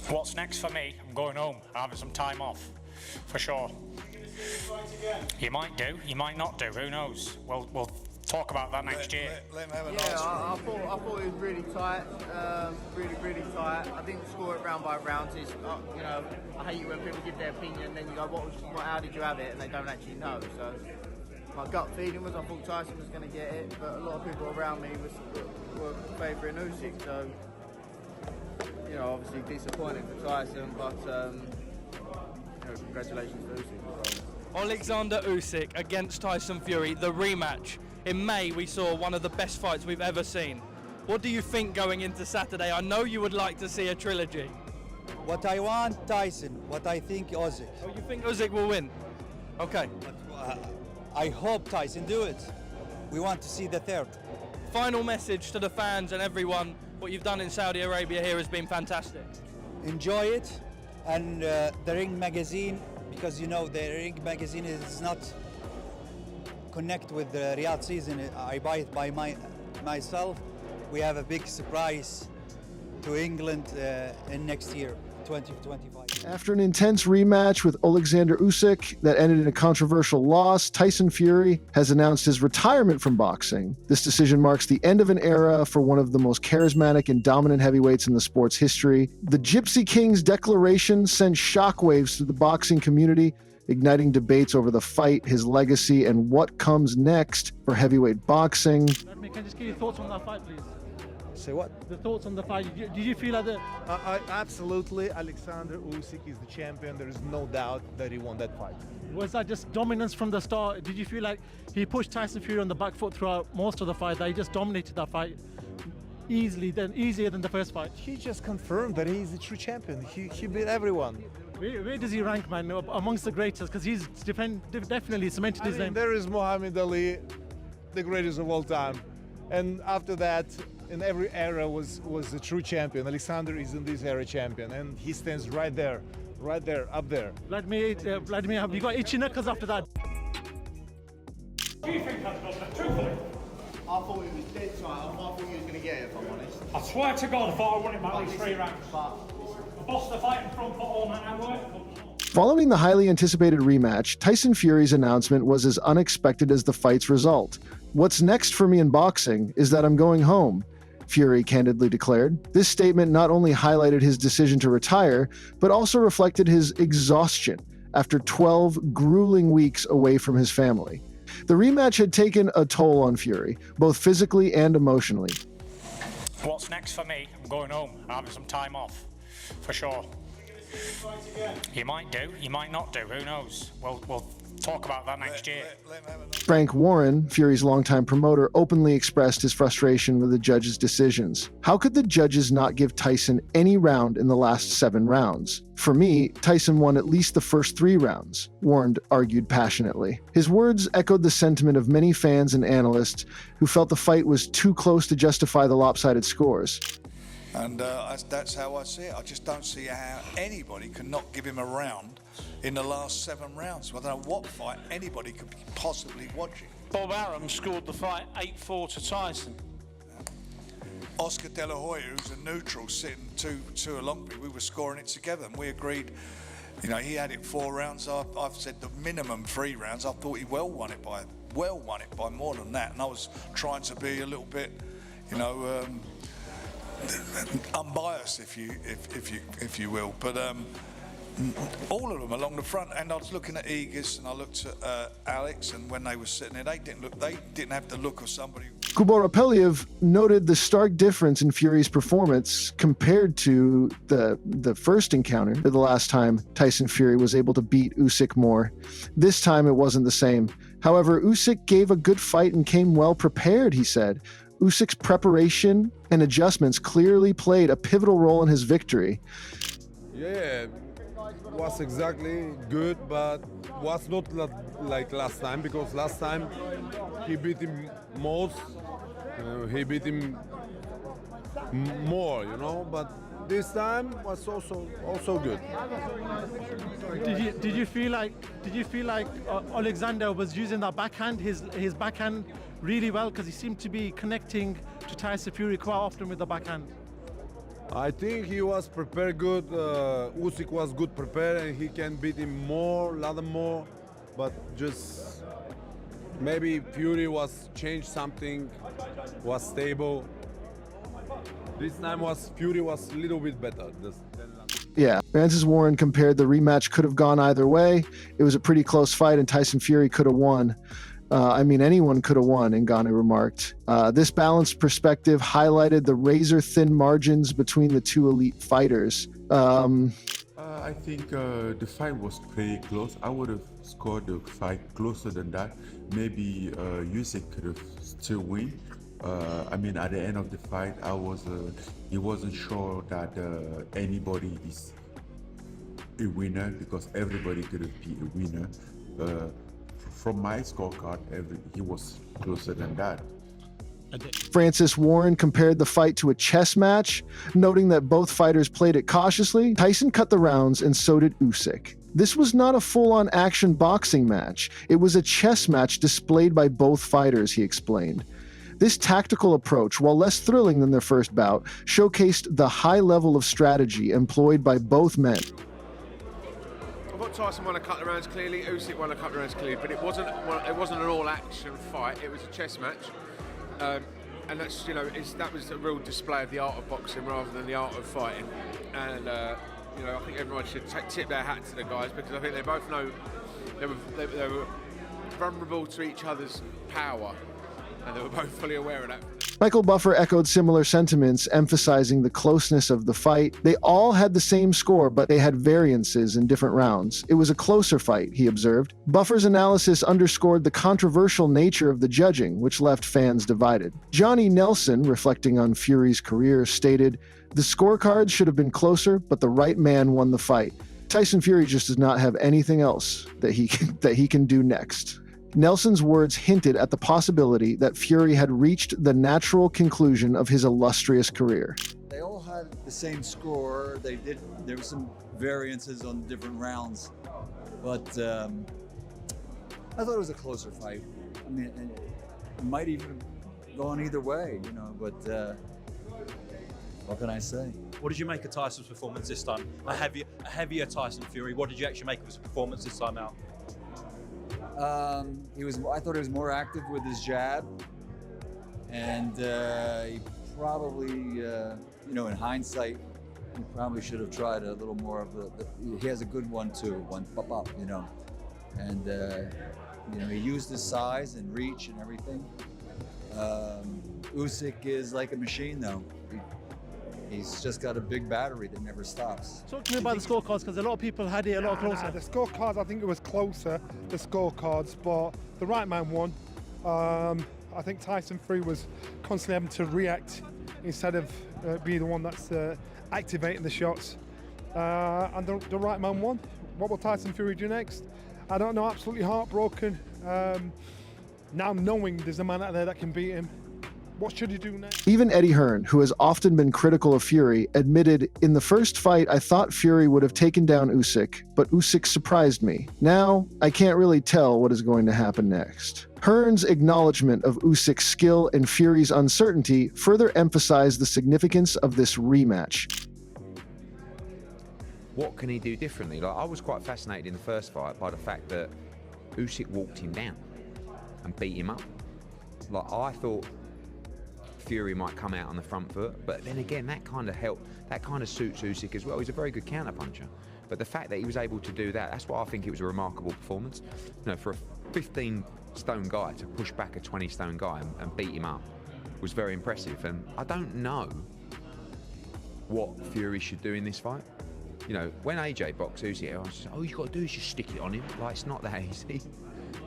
What's next for me? I'm going home, having some time off, for sure. You might do, you might not do, who knows? We'll talk about that next year. Let him have an Yeah, answer. I thought it was really tight, really tight. I didn't score it round by round. So you know, I hate it when people give their opinion, then you go, how did you have it? And they don't actually know. So my gut feeling was I thought Tyson was going to get it, but a lot of people around me were favouring Usyk. So you know, obviously disappointing for Tyson, but you know, congratulations to Usyk. Alexander Usyk against Tyson Fury, the rematch. In May, we saw one of the best fights we've ever seen. What do you think going into Saturday? I know you would like to see a trilogy. What I want, Tyson. What I think, Usyk. Oh, you think Usyk will win? Okay. I hope Tyson do it. We want to see the third. Final message to the fans and everyone. What you've done in Saudi Arabia here has been fantastic. Enjoy it. And the Ring magazine, because you know the Ring magazine is not connect with the Riyadh season. I buy it by myself. We have a big surprise to England in next year, 2025. After an intense rematch with Alexander Usyk that ended in a controversial loss, Tyson Fury has announced his retirement from boxing. This decision marks the end of an era for one of the most charismatic and dominant heavyweights in the sport's history. The Gypsy King's declaration sent shockwaves through the boxing community, igniting debates over the fight, his legacy, and what comes next for heavyweight boxing. Can I just get your thoughts on that fight, please? Say what? The thoughts on the fight. Did you feel like that? Absolutely, Alexander Usyk is the champion. There is no doubt that he won that fight. Was that just dominance from the start? Did you feel like he pushed Tyson Fury on the back foot throughout most of the fight, that he just dominated that fight easier than the first fight? He just confirmed that he's the true champion. He beat everyone. Where does he rank, man, amongst the greatest? Because he's definitely cemented his name. There is Muhammad Ali, the greatest of all time. And after that, in every era was the true champion. Alexander is in this era champion, and he stands right there, up there. Vladimir, have you got itchy knuckles after that? Do you think that's got truthfully? I thought he was dead tight. I thought he was going to get it, if I'm honest. I swear to God, I thought I won it by at least 3 rounds. I bossed the fight in front for all night and work. Following the highly anticipated rematch, Tyson Fury's announcement was as unexpected as the fight's result. "What's next for me in boxing is that I'm going home," Fury candidly declared. This statement not only highlighted his decision to retire, but also reflected his exhaustion after 12 grueling weeks away from his family. The rematch had taken a toll on Fury, both physically and emotionally. What's next for me? I'm going home, having some time off, for sure. You might do, you might not do, who knows? We'll talk about that next year. Let him have an answer. Frank Warren, Fury's longtime promoter, openly expressed his frustration with the judges' decisions. How could the judges not give Tyson any round in the last 7 rounds? For me, Tyson won at least the first 3 rounds, Warren argued passionately. His words echoed the sentiment of many fans and analysts who felt the fight was too close to justify the lopsided scores. And that's how I see it. I just don't see how anybody can not give him a round in the last 7 rounds. I don't know what fight anybody could be possibly watching. Bob Arum scored the fight 8-4 to Tyson. Oscar De La Hoya, who's a neutral, sitting two along me, we were scoring it together, and we agreed. You know, he had it 4 rounds. I've said the minimum 3 rounds. I thought he well won it by more than that. And I was trying to be a little bit, you know, unbiased, if you will. But all of them along the front, and I was looking at Aegis and I looked at Alex, and when they were sitting there, they didn't have the look of somebody. Kubor Apelyev noted the stark difference in Fury's performance compared to the first encounter, the last time Tyson Fury was able to beat Usyk more. This time it wasn't the same. However, Usyk gave a good fight and came well prepared, he said. Usyk's preparation and adjustments clearly played a pivotal role in his victory. Yeah, was exactly good, but was not like last time, because last time he beat him most, he beat him more, you know, but this time was also good. Did you feel like Alexander was using that backhand, his backhand really well, because he seemed to be connecting to Tyson Fury quite often with the backhand? I think he was prepared good. Usyk was good prepared, and he can beat him more, a lot more. But just maybe Fury was changed something, was stable. This time Fury was a little bit better. Yeah, Francis Warren compared the rematch could have gone either way. It was a pretty close fight, and Tyson Fury could have won. Anyone could have won, Ngannou remarked. This balanced perspective highlighted the razor-thin margins between the two elite fighters. I think the fight was pretty close. I would have scored the fight closer than that. Maybe Usyk could have still win. At the end of the fight, he wasn't sure that anybody is a winner because everybody could have been a winner. From my scorecard, he was closer than that. Francis Warren compared the fight to a chess match, noting that both fighters played it cautiously. Tyson cut the rounds, and so did Usyk. This was not a full-on action boxing match. It was a chess match displayed by both fighters, he explained. This tactical approach, while less thrilling than their first bout, showcased the high level of strategy employed by both men. I thought Tyson won a couple of rounds clearly, Usyk won a couple of rounds clearly, but it wasn't an all-action fight. It was a chess match, and that's that was a real display of the art of boxing rather than the art of fighting. And I think everyone should tip their hat to the guys because I think they both know they were vulnerable to each other's power. And they were both fully aware of that. Michael Buffer echoed similar sentiments, emphasizing the closeness of the fight. They all had the same score, but they had variances in different rounds. It was a closer fight, he observed. Buffer's analysis underscored the controversial nature of the judging, which left fans divided. Johnny Nelson, reflecting on Fury's career, stated, "The scorecards should have been closer, but the right man won the fight. Tyson Fury just does not have anything else that he can do next." Nelson's words hinted at the possibility that Fury had reached the natural conclusion of his illustrious career. They all had the same score. There were some variances on different rounds, but I thought it was a closer fight. It might even have gone either way, but what can I say? What did you make of Tyson's performance this time? A heavier Tyson Fury. What did you actually make of his performance this time out? I thought he was more active with his jab, and he probably, in hindsight, he probably should have tried a little more of he has a good one too, one pop up, and he used his size and reach and everything. Usyk is like a machine though. He's just got a big battery that never stops. Talk to me about the scorecards, because a lot of people had it a lot closer. The scorecards, I think it was closer, the scorecards, but the right man won. I think Tyson Fury was constantly having to react instead of be the one that's activating the shots. And the right man won. What will Tyson Fury do next? I don't know, absolutely heartbroken. Now knowing there's a man out there that can beat him. What should he do next? Even Eddie Hearn, who has often been critical of Fury, admitted, "In the first fight, I thought Fury would have taken down Usyk, but Usyk surprised me. Now, I can't really tell what is going to happen next." Hearn's acknowledgement of Usyk's skill and Fury's uncertainty further emphasized the significance of this rematch. What can he do differently? I was quite fascinated in the first fight by the fact that Usyk walked him down and beat him up. I thought Fury might come out on the front foot, but then again, that kind of suits Usyk as well. He's a very good counterpuncher, but the fact that he was able to do that, that's why I think it was a remarkable performance. For a 15-stone guy to push back a 20-stone guy and beat him up was very impressive, and I don't know what Fury should do in this fight. When AJ boxed Usyk, I was just, all you got to do is just stick it on him. It's not that easy,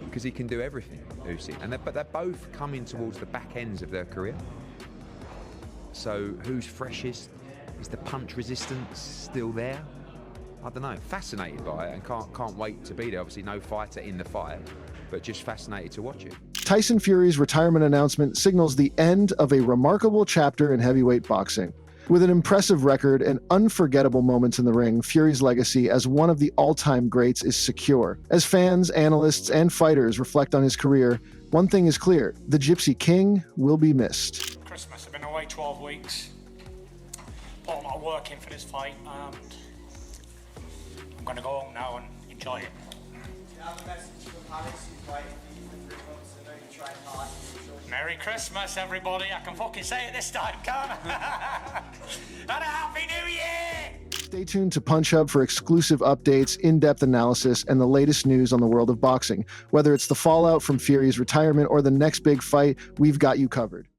because he can do everything, Usyk. But they're both coming towards the back ends of their career. So who's freshest? Is the punch resistance still there? I don't know. Fascinated by it and can't wait to be there. Obviously, no fighter in the fight, but just fascinated to watch it. Tyson Fury's retirement announcement signals the end of a remarkable chapter in heavyweight boxing. With an impressive record and unforgettable moments in the ring, Fury's legacy as one of the all-time greats is secure. As fans, analysts, and fighters reflect on his career, one thing is clear: the Gypsy King will be missed. Christmas, I've been away 12 weeks. put a lot of work in for this fight, and I'm going to go home now and enjoy it. Merry Christmas, everybody. I can fucking say it this time, can't I? And a Happy New Year! Stay tuned to Punch Hub for exclusive updates, in-depth analysis, and the latest news on the world of boxing. Whether it's the fallout from Fury's retirement or the next big fight, we've got you covered.